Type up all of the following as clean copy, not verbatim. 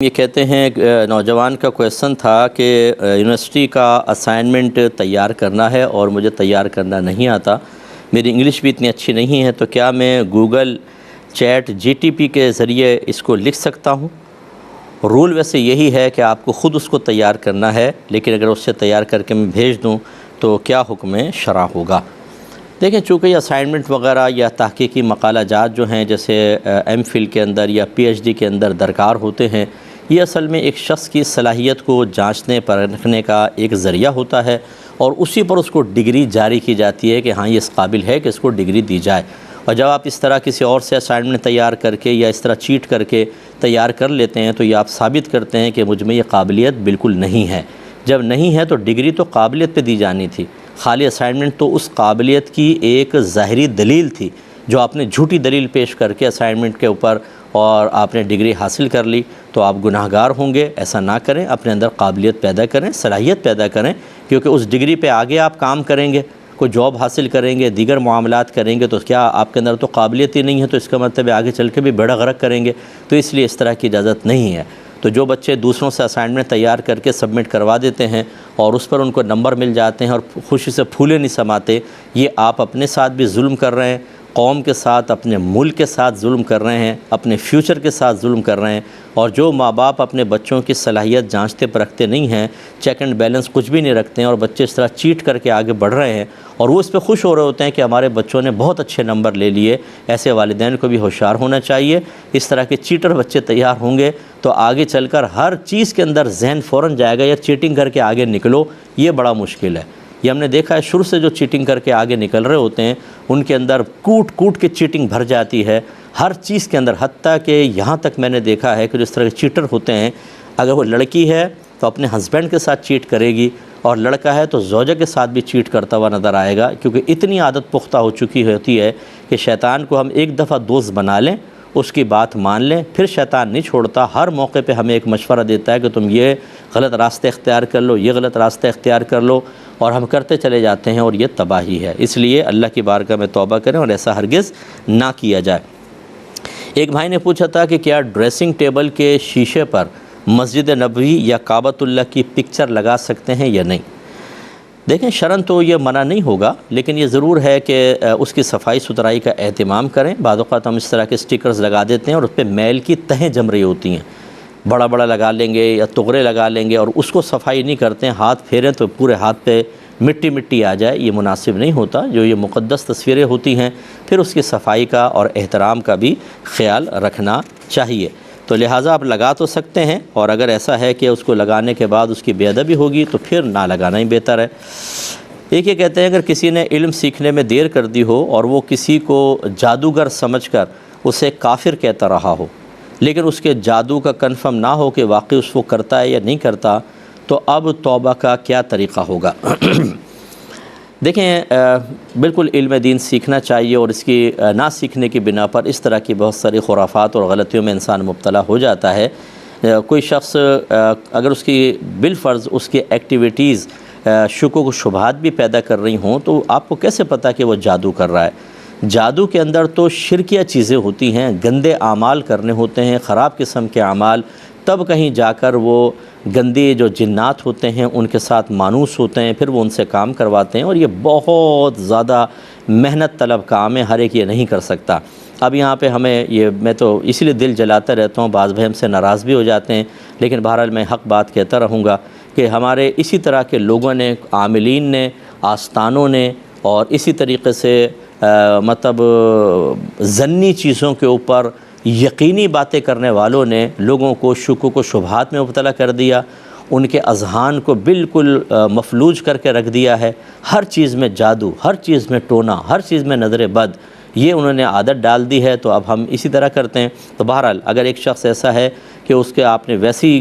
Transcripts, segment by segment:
یہ کہتے ہیں ایک نوجوان کا کویشچن تھا کہ یونیورسٹی کا اسائنمنٹ تیار کرنا ہے اور مجھے تیار کرنا نہیں آتا، میری انگلش بھی اتنی اچھی نہیں ہے، تو کیا میں گوگل چیٹ GTP کے ذریعے اس کو لکھ سکتا ہوں؟ رول ویسے یہی ہے کہ آپ کو خود اس کو تیار کرنا ہے، لیکن اگر اس سے تیار کر کے میں بھیج دوں تو کیا حکم شرع ہوگا؟ دیکھیں، چونکہ یہ اسائنمنٹ وغیرہ یا تحقیقی مقالہ جات جو ہیں جیسے MPhil کے اندر یا PhD کے اندر درکار ہوتے ہیں، یہ اصل میں ایک شخص کی صلاحیت کو جانچنے پرکھنے کا ایک ذریعہ ہوتا ہے، اور اسی پر اس کو ڈگری جاری کی جاتی ہے کہ ہاں یہ اس قابل ہے کہ اس کو ڈگری دی جائے۔ اور جب آپ اس طرح کسی اور سے اسائنمنٹ تیار کر کے یا اس طرح چیٹ کر کے تیار کر لیتے ہیں تو یہ آپ ثابت کرتے ہیں کہ مجھ میں یہ قابلیت بالکل نہیں ہے۔ جب نہیں ہے تو ڈگری تو قابلیت پہ دی جانی تھی، خالی اسائنمنٹ تو اس قابلیت کی ایک ظاہری دلیل تھی جو آپ نے جھوٹی دلیل پیش کر کے اسائنمنٹ کے اوپر اور آپ نے ڈگری حاصل کر لی، تو آپ گناہگار ہوں گے۔ ایسا نہ کریں، اپنے اندر قابلیت پیدا کریں، صلاحیت پیدا کریں، کیونکہ اس ڈگری پہ آگے آپ کام کریں گے، کوئی جاب حاصل کریں گے، دیگر معاملات کریں گے، تو کیا آپ کے اندر تو قابلیت ہی نہیں ہے، تو اس کا مطلب آگے چل کے بھی بیڑا غرق کریں گے، تو اس لیے اس طرح کی اجازت نہیں ہے۔ تو جو بچے دوسروں سے اسائنمنٹ تیار کر کے سبمٹ کروا دیتے ہیں اور اس پر ان کو نمبر مل جاتے ہیں اور خوشی سے پھولے نہیں سماتے، یہ آپ اپنے ساتھ بھی ظلم کر رہے ہیں، قوم کے ساتھ، اپنے ملک کے ساتھ ظلم کر رہے ہیں، اپنے فیوچر کے ساتھ ظلم کر رہے ہیں۔ اور جو ماں باپ اپنے بچوں کی صلاحیت جانچتے پرکھتے نہیں ہیں، چیک اینڈ بیلنس کچھ بھی نہیں رکھتے ہیں، اور بچے اس طرح چیٹ کر کے آگے بڑھ رہے ہیں اور وہ اس پہ خوش ہو رہے ہوتے ہیں کہ ہمارے بچوں نے بہت اچھے نمبر لے لیے، ایسے والدین کو بھی ہوشیار ہونا چاہیے۔ اس طرح کے چیٹر بچے تیار ہوں گے تو آگے چل کر ہر چیز کے اندر ذہن فوراً جائے گا یا چیٹنگ کر کے آگے نکلو، یہ بڑا مشکل ہے۔ یہ ہم نے دیکھا ہے، شروع سے جو چیٹنگ کر کے آگے نکل رہے ہوتے ہیں ان کے اندر کوٹ کوٹ کے چیٹنگ بھر جاتی ہے ہر چیز کے اندر، حتیٰ کہ یہاں تک میں نے دیکھا ہے کہ جس طرح کے چیٹر ہوتے ہیں، اگر وہ لڑکی ہے تو اپنے ہسبینڈ کے ساتھ چیٹ کرے گی، اور لڑکا ہے تو زوجہ کے ساتھ بھی چیٹ کرتا ہوا نظر آئے گا، کیونکہ اتنی عادت پختہ ہو چکی ہوتی ہے کہ شیطان کو ہم ایک دفعہ دوست بنا لیں، اس کی بات مان لیں، پھر شیطان نہیں چھوڑتا، ہر موقع پہ ہمیں ایک مشورہ دیتا ہے کہ تم یہ غلط راستے اختیار کر لو، یہ غلط راستے اختیار کر لو، اور ہم کرتے چلے جاتے ہیں، اور یہ تباہی ہے۔ اس لیے اللہ کی بارگاہ میں توبہ کریں اور ایسا ہرگز نہ کیا جائے۔ ایک بھائی نے پوچھا تھا کہ کیا ڈریسنگ ٹیبل کے شیشے پر مسجد نبوی یا کعبۃ اللہ کی پکچر لگا سکتے ہیں یا نہیں؟ دیکھیں، شرعاً تو یہ منع نہیں ہوگا، لیکن یہ ضرور ہے کہ اس کی صفائی ستھرائی کا اہتمام کریں۔ بعض اوقات ہم اس طرح کے سٹیکرز لگا دیتے ہیں اور اس پہ میل کی تہیں جم رہی ہوتی ہیں، بڑا بڑا لگا لیں گے یا تغرے لگا لیں گے، اور اس کو صفائی نہیں کرتے ہیں، ہاتھ پھیریں تو پورے ہاتھ پہ مٹی مٹی آ جائے، یہ مناسب نہیں ہوتا۔ جو یہ مقدس تصویریں ہوتی ہیں پھر اس کی صفائی کا اور احترام کا بھی خیال رکھنا چاہیے۔ تو لہٰذا آپ لگا تو سکتے ہیں، اور اگر ایسا ہے کہ اس کو لگانے کے بعد اس کی بے ادبی ہوگی تو پھر نہ لگانا ہی بہتر ہے۔ ایک یہ کہتے ہیں اگر کسی نے علم سیکھنے میں دیر کر دی ہو اور وہ کسی کو جادوگر سمجھ کر اسے کافر کہتا رہا ہو، لیکن اس کے جادو کا کنفرم نہ ہو کہ واقعی اس وہ کرتا ہے یا نہیں کرتا، تو اب توبہ کا کیا طریقہ ہوگا؟ دیکھیں، بالکل علم دین سیکھنا چاہیے، اور اس کی نہ سیکھنے کی بنا پر اس طرح کی بہت ساری خرافات اور غلطیوں میں انسان مبتلا ہو جاتا ہے۔ کوئی شخص اگر اس کی بالفرض اس کی ایکٹیویٹیز شکوک و شبہات بھی پیدا کر رہی ہوں، تو آپ کو کیسے پتہ کہ وہ جادو کر رہا ہے؟ جادو کے اندر تو شرکیہ چیزیں ہوتی ہیں، گندے اعمال کرنے ہوتے ہیں، خراب قسم کے اعمال، تب کہیں جا کر وہ گندے جو جنات ہوتے ہیں ان کے ساتھ مانوس ہوتے ہیں، پھر وہ ان سے کام کرواتے ہیں، اور یہ بہت زیادہ محنت طلب کام ہے، ہر ایک یہ نہیں کر سکتا۔ اب یہاں پہ میں تو اسی لیے دل جلاتا رہتا ہوں، بعض بھائی ہم سے ناراض بھی ہو جاتے ہیں، لیکن بہرحال میں حق بات کہتا رہوں گا کہ ہمارے اسی طرح کے لوگوں نے، عاملین نے، آستانوں نے، اور اسی طریقے سے مطلب ظنی چیزوں کے اوپر یقینی باتیں کرنے والوں نے لوگوں کو شکوک و شبہات میں مبتلا کر دیا، ان کے اذہان کو بالکل مفلوج کر کے رکھ دیا ہے، ہر چیز میں جادو، ہر چیز میں ٹونا، ہر چیز میں نظر بد، یہ انہوں نے عادت ڈال دی ہے، تو اب ہم اسی طرح کرتے ہیں۔ تو بہرحال اگر ایک شخص ایسا ہے کہ اس کے آپ نے ویسی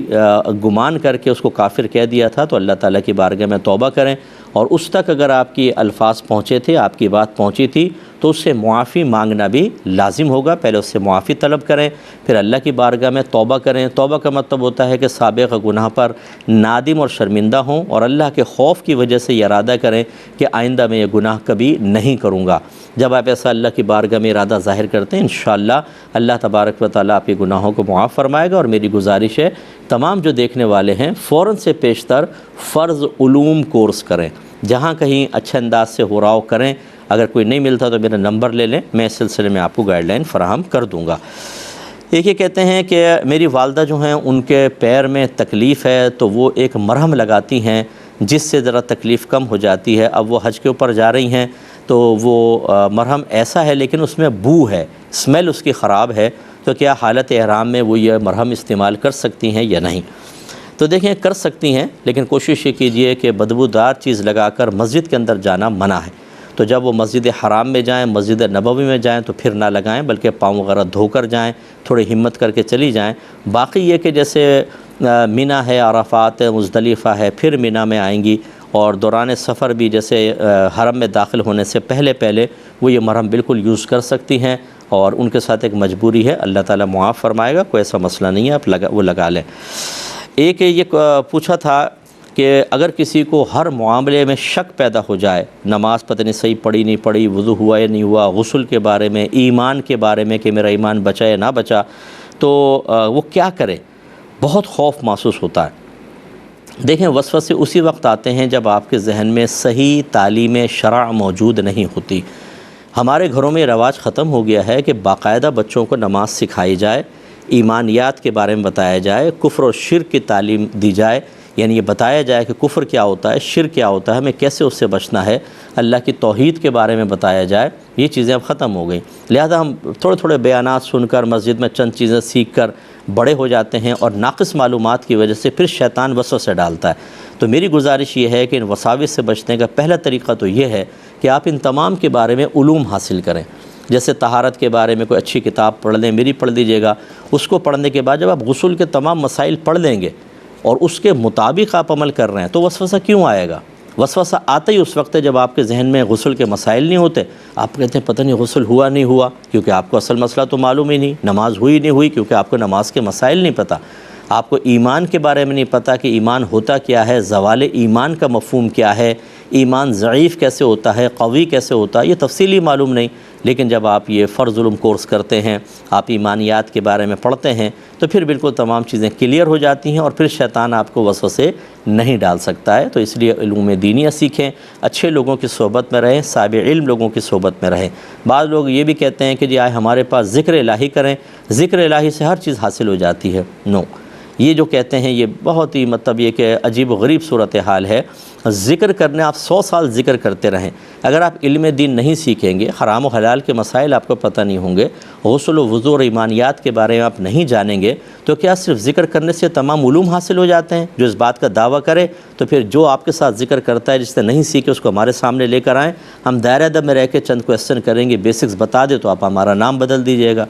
گمان کر کے اس کو کافر کہہ دیا تھا، تو اللہ تعالیٰ کی بارگاہ میں توبہ کریں، اور اس تک اگر آپ کی الفاظ پہنچے تھے، آپ کی بات پہنچی تھی، تو اس سے معافی مانگنا بھی لازم ہوگا۔ پہلے اس سے معافی طلب کریں، پھر اللہ کی بارگاہ میں توبہ کریں۔ توبہ کا مطلب ہوتا ہے کہ سابق گناہ پر نادم اور شرمندہ ہوں اور اللہ کے خوف کی وجہ سے یہ ارادہ کریں کہ آئندہ میں یہ گناہ کبھی نہیں کروں گا۔ جب آپ ایسا اللہ کی بارگاہ میں ارادہ ظاہر کرتے ہیں، انشاءاللہ اللہ تبارک و تعالیٰ آپ کے گناہوں کو معاف فرمائے گا۔ اور میری گزارش ہے تمام جو دیکھنے والے ہیں فوراً سے پیشتر فرض علوم کورس کریں، جہاں کہیں اچھے انداز سے ہو رہا کریں۔ اگر کوئی نہیں ملتا تو میرا نمبر لے لیں، میں اس سلسلے میں آپ کو گائیڈ لائن فراہم کر دوں گا۔ ایک یہ کہتے ہیں کہ میری والدہ جو ہیں ان کے پیر میں تکلیف ہے تو وہ ایک مرہم لگاتی ہیں جس سے ذرا تکلیف کم ہو جاتی ہے۔ اب وہ حج کے اوپر جا رہی ہیں تو وہ مرہم ایسا ہے لیکن اس میں بو ہے، اسمیل اس کی خراب ہے، تو کیا حالت احرام میں وہ یہ مرہم استعمال کر سکتی ہیں یا نہیں؟ تو دیکھیں کر سکتی ہیں، لیکن کوشش یہ کیجئے کہ بدبودار چیز لگا کر مسجد کے اندر جانا منع ہے۔ تو جب وہ مسجد حرام میں جائیں، مسجد نبوی میں جائیں تو پھر نہ لگائیں، بلکہ پاؤں وغیرہ دھو کر جائیں، تھوڑی ہمت کر کے چلی جائیں۔ باقی یہ کہ جیسے مینا ہے، عرفات ہے، مزدلفہ ہے، پھر مینا میں آئیں گی، اور دوران سفر بھی جیسے حرم میں داخل ہونے سے پہلے وہ یہ مرہم بالکل یوز کر سکتی ہیں، اور ان کے ساتھ ایک مجبوری ہے، اللہ تعالیٰ معاف فرمائے گا، کوئی ایسا مسئلہ نہیں ہے، آپ وہ لگا لیں۔ ایک یہ پوچھا تھا کہ اگر کسی کو ہر معاملے میں شک پیدا ہو جائے، نماز پتہ نہیں صحیح پڑھی نہیں پڑھی، وضو ہوا یا نہیں ہوا، غسل کے بارے میں، ایمان کے بارے میں کہ میرا ایمان بچا یا نہ بچا، تو وہ کیا کرے؟ بہت خوف محسوس ہوتا ہے۔ دیکھیں وسوسے اسی وقت آتے ہیں جب آپ کے ذہن میں صحیح تعلیم شرع موجود نہیں ہوتی۔ ہمارے گھروں میں رواج ختم ہو گیا ہے کہ باقاعدہ بچوں کو نماز سکھائی جائے، ایمانیات کے بارے میں بتایا جائے، کفر و شرک کی تعلیم دی جائے، یعنی یہ بتایا جائے کہ کفر کیا ہوتا ہے، شرک کیا ہوتا ہے، ہمیں کیسے اس سے بچنا ہے، اللہ کی توحید کے بارے میں بتایا جائے۔ یہ چیزیں اب ختم ہو گئیں، لہذا ہم تھوڑے بیانات سن کر مسجد میں چند چیزیں سیکھ کر بڑے ہو جاتے ہیں، اور ناقص معلومات کی وجہ سے پھر شیطان وسوسے ڈالتا ہے۔ تو میری گزارش یہ ہے کہ ان وساوس سے بچنے کا پہلا طریقہ تو یہ ہے کہ آپ ان تمام کے بارے میں علوم حاصل کریں۔ جیسے طہارت کے بارے میں کوئی اچھی کتاب پڑھ لیں، میری پڑھ لیجیے گا۔ اس کو پڑھنے کے بعد جب آپ غسل کے تمام مسائل پڑھ لیں گے اور اس کے مطابق آپ عمل کر رہے ہیں تو وسوسہ کیوں آئے گا؟ وسوسہ آتا ہی اس وقت ہے جب آپ کے ذہن میں غسل کے مسائل نہیں ہوتے، آپ کہتے ہیں پتہ نہیں غسل ہوا نہیں ہوا، کیونکہ آپ کو اصل مسئلہ تو معلوم ہی نہیں، نماز ہوئی نہیں ہوئی کیونکہ آپ کو نماز کے مسائل نہیں پتہ، آپ کو ایمان کے بارے میں نہیں پتہ کہ ایمان ہوتا کیا ہے، زوال ایمان کا مفہوم کیا ہے، ایمان ضعیف کیسے ہوتا ہے، قوی کیسے ہوتا ہے، یہ تفصیلی معلوم نہیں۔ لیکن جب آپ یہ فرض علوم کورس کرتے ہیں، آپ ایمانیات کے بارے میں پڑھتے ہیں، تو پھر بالکل تمام چیزیں کلیئر ہو جاتی ہیں، اور پھر شیطان آپ کو وسوسے نہیں ڈال سکتا ہے۔ تو اس لیے علوم دینیہ سیکھیں، اچھے لوگوں کی صحبت میں رہیں، صاحب علم لوگوں کی صحبت میں رہیں۔ بعض لوگ یہ بھی کہتے ہیں کہ جی آئے ہمارے پاس ذکر الہی کریں، ذکر الہی سے ہر چیز حاصل ہو جاتی ہے۔ نو، یہ جو کہتے ہیں یہ بہت ہی مطلب یہ کہ عجیب و غریب صورتحال ہے۔ ذکر کرنے آپ 100 سال ذکر کرتے رہیں، اگر آپ علم دین نہیں سیکھیں گے، حرام و حلال کے مسائل آپ کو پتہ نہیں ہوں گے، غسل و وضو اور ایمانیات کے بارے میں آپ نہیں جانیں گے، تو کیا صرف ذکر کرنے سے تمام علوم حاصل ہو جاتے ہیں؟ جو اس بات کا دعویٰ کرے تو پھر جو آپ کے ساتھ ذکر کرتا ہے، جس نے نہیں سیکھے اس کو ہمارے سامنے لے کر آئیں، ہم دائرہ ادب میں رہ کے چند کویسچن کریں گے، بیسکس بتا دے تو آپ ہمارا نام بدل دیجیے گا۔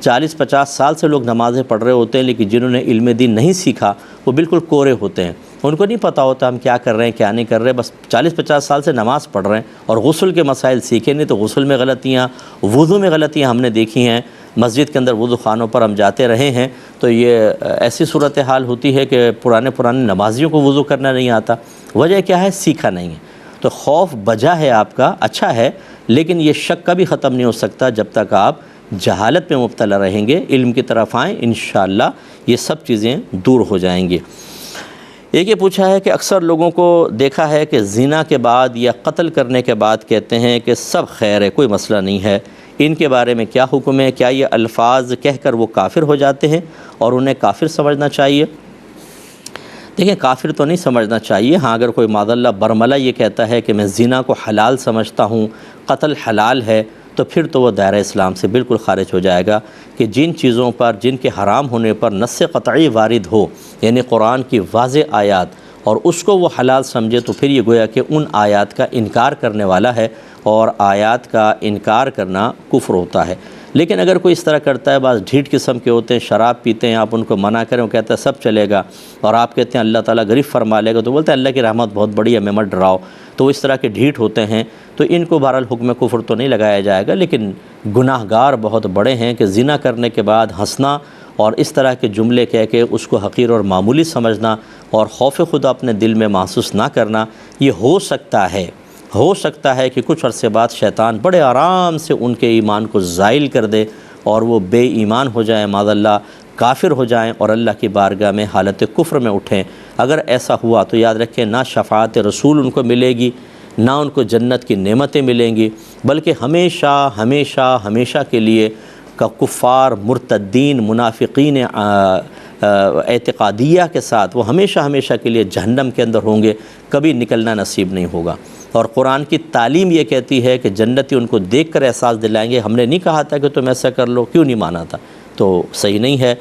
40-50 سال سے لوگ نمازیں پڑھ رہے ہوتے ہیں، لیکن جنہوں نے علم دین نہیں سیکھا وہ بالکل کورے ہوتے ہیں، ان کو نہیں پتہ ہوتا ہم کیا کر رہے ہیں کیا نہیں کر رہے، بس 40-50 سال سے نماز پڑھ رہے ہیں اور غسل کے مسائل سیکھے نہیں، تو غسل میں غلطیاں، وضو میں غلطیاں ہم نے دیکھی ہیں، مسجد کے اندر وضو خانوں پر ہم جاتے رہے ہیں، تو یہ ایسی صورتحال ہوتی ہے کہ پرانے نمازیوں کو وضو کرنا نہیں آتا۔ وجہ کیا ہے؟ سیکھا نہیں ہے۔ تو خوف بجا ہے آپ کا، اچھا ہے، لیکن یہ شک کبھی ختم نہیں ہو سکتا جب تک آپ جہالت میں مبتلا رہیں گے۔ علم کی طرف آئیں، انشاءاللہ یہ سب چیزیں دور ہو جائیں گی۔ ایک یہ پوچھا ہے کہ اکثر لوگوں کو دیکھا ہے کہ زنا کے بعد یا قتل کرنے کے بعد کہتے ہیں کہ سب خیر ہے، کوئی مسئلہ نہیں ہے، ان کے بارے میں کیا حکم ہے؟ کیا یہ الفاظ کہہ کر وہ کافر ہو جاتے ہیں اور انہیں کافر سمجھنا چاہیے؟ دیکھیں کافر تو نہیں سمجھنا چاہیے، ہاں اگر کوئی معاذ اللہ برملا یہ کہتا ہے کہ میں زنا کو حلال سمجھتا ہوں، قتل حلال ہے، تو پھر تو وہ دائرہ اسلام سے بالکل خارج ہو جائے گا، کہ جن چیزوں پر جن کے حرام ہونے پر نص قطعی وارد ہو، یعنی قرآن کی واضح آیات، اور اس کو وہ حلال سمجھے، تو پھر یہ گویا کہ ان آیات کا انکار کرنے والا ہے، اور آیات کا انکار کرنا کفر ہوتا ہے۔ لیکن اگر کوئی اس طرح کرتا ہے، بعض ڈھیٹ قسم کے ہوتے ہیں، شراب پیتے ہیں، آپ ان کو منع کریں، وہ کہتا ہے سب چلے گا، اور آپ کہتے ہیں اللہ تعالیٰ غریب فرما لے گا، تو بولتے ہیں اللہ کی رحمت بہت بڑی ہے، ہمیں مت ڈراؤ۔ تو اس طرح کے ڈھیٹ ہوتے ہیں، تو ان کو بہرحال حکم کفر تو نہیں لگایا جائے گا، لیکن گناہ گار بہت بڑے ہیں کہ زنا کرنے کے بعد ہنسنا اور اس طرح کے جملے کہہ کے اس کو حقیر اور معمولی سمجھنا اور خوف خدا اپنے دل میں محسوس نہ کرنا، یہ ہو سکتا ہے کہ کچھ عرصے بعد شیطان بڑے آرام سے ان کے ایمان کو زائل کر دے اور وہ بے ایمان ہو جائیں، معاذ اللہ کافر ہو جائیں اور اللہ کی بارگاہ میں حالت کفر میں اٹھیں۔ اگر ایسا ہوا تو یاد رکھیں نہ شفاعت رسول ان کو ملے گی، نہ ان کو جنت کی نعمتیں ملیں گی، بلکہ ہمیشہ کے لیے کفار، مرتدین، منافقین اعتقادیہ کے ساتھ وہ ہمیشہ کے لیے جہنم کے اندر ہوں گے، کبھی نکلنا نصیب نہیں ہوگا۔ اور قرآن کی تعلیم یہ کہتی ہے کہ جنتی ان کو دیکھ کر احساس دلائیں گے، ہم نے نہیں کہا تھا کہ تم ایسا کر لو، کیوں نہیں مانا تھا؟ تو صحیح نہیں ہے۔